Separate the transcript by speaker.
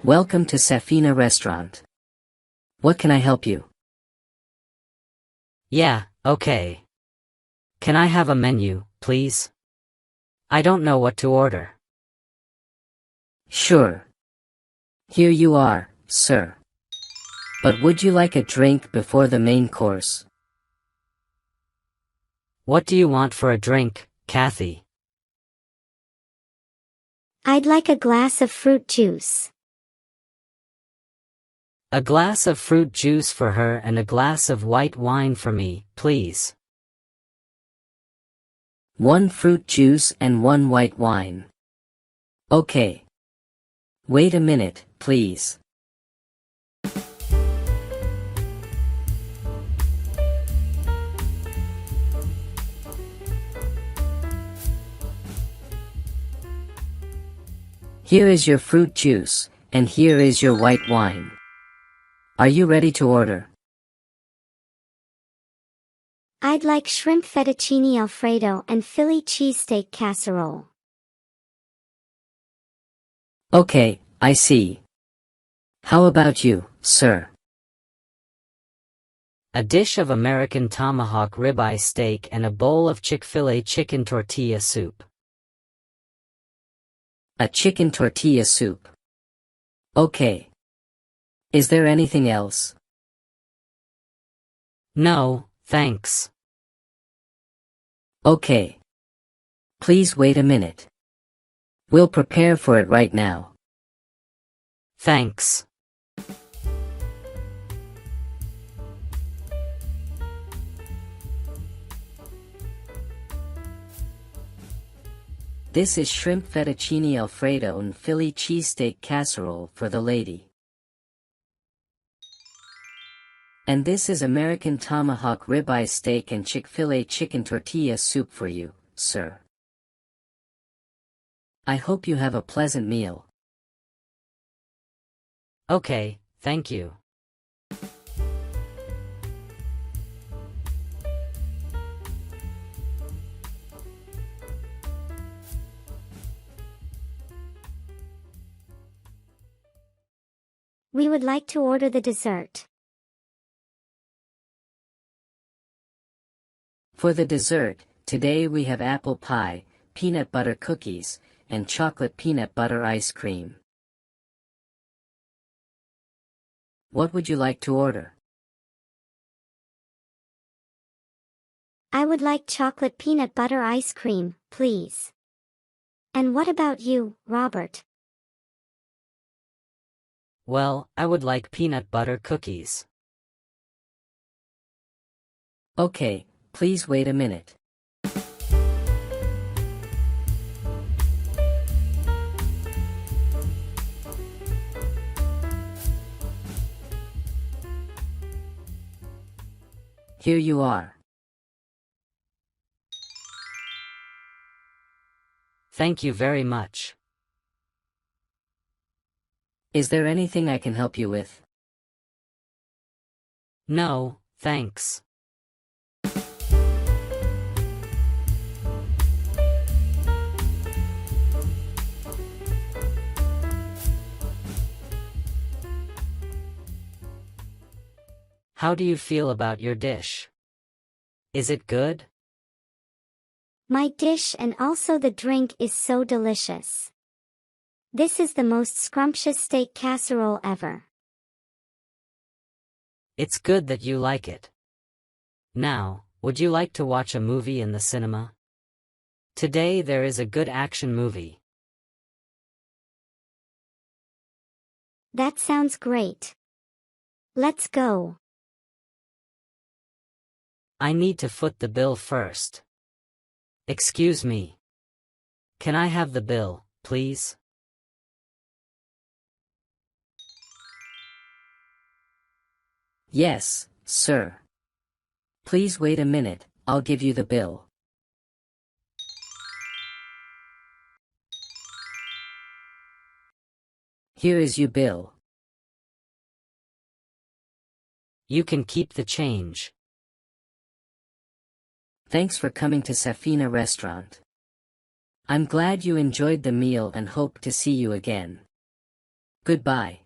Speaker 1: Welcome to Safina Restaurant. What can I help you?
Speaker 2: Yeah, okay. Can I have a menu, please? I don't know what to order.
Speaker 1: Sure. Here you are, sir. But would you like a drink before the main course?
Speaker 2: What do you want for a drink, Kathy?
Speaker 3: I'd like a glass of fruit juice.
Speaker 2: A glass of fruit juice for her and a glass of white wine for me, please.
Speaker 1: 1 fruit juice and 1 white wine. Okay. Wait a minute, please. Here is your fruit juice, and here is your white wine. Are you ready to order?
Speaker 3: I'd like shrimp fettuccine alfredo and Philly cheesesteak casserole.
Speaker 1: Okay, I see. How about you, sir?
Speaker 2: A dish of American tomahawk ribeye steak and a bowl of Chick-fil-A chicken tortilla soup.
Speaker 1: A chicken tortilla soup. Okay. Is there anything else?
Speaker 2: No, thanks.
Speaker 1: Okay. Please wait a minute. We'll prepare for it right now.
Speaker 2: Thanks.
Speaker 1: This is shrimp fettuccine alfredo and Philly cheesesteak casserole for the lady. And this is American tomahawk ribeye steak and Chick-fil-A chicken tortilla soup for you, sir. I hope you have a pleasant meal.
Speaker 2: Okay, thank you.
Speaker 3: We would like to order the dessert.
Speaker 1: For the dessert, today we have apple pie, peanut butter cookies, and chocolate peanut butter ice cream. What would you like to order?
Speaker 3: I would like chocolate peanut butter ice cream, please. And what about you, Robert?
Speaker 2: Well, I would like peanut butter cookies.
Speaker 1: Okay, please wait a minute. Here you are.
Speaker 2: Thank you very much.
Speaker 1: Is there anything I can help you with?
Speaker 2: No, thanks. How do you feel about your dish? Is it good?
Speaker 3: My dish and also the drink is so delicious. This is the most scrumptious steak casserole ever.
Speaker 2: It's good that you like it. Now, would you like to watch a movie in the cinema? Today there is a good action movie.
Speaker 3: That sounds great. Let's go.
Speaker 2: I need to foot the bill first. Excuse me. Can I have the bill, please?
Speaker 1: Yes, sir. Please wait a minute, I'll give you the bill. Here is your bill.
Speaker 2: You can keep the change.
Speaker 1: Thanks for coming to Safina Restaurant. I'm glad you enjoyed the meal and hope to see you again. Goodbye.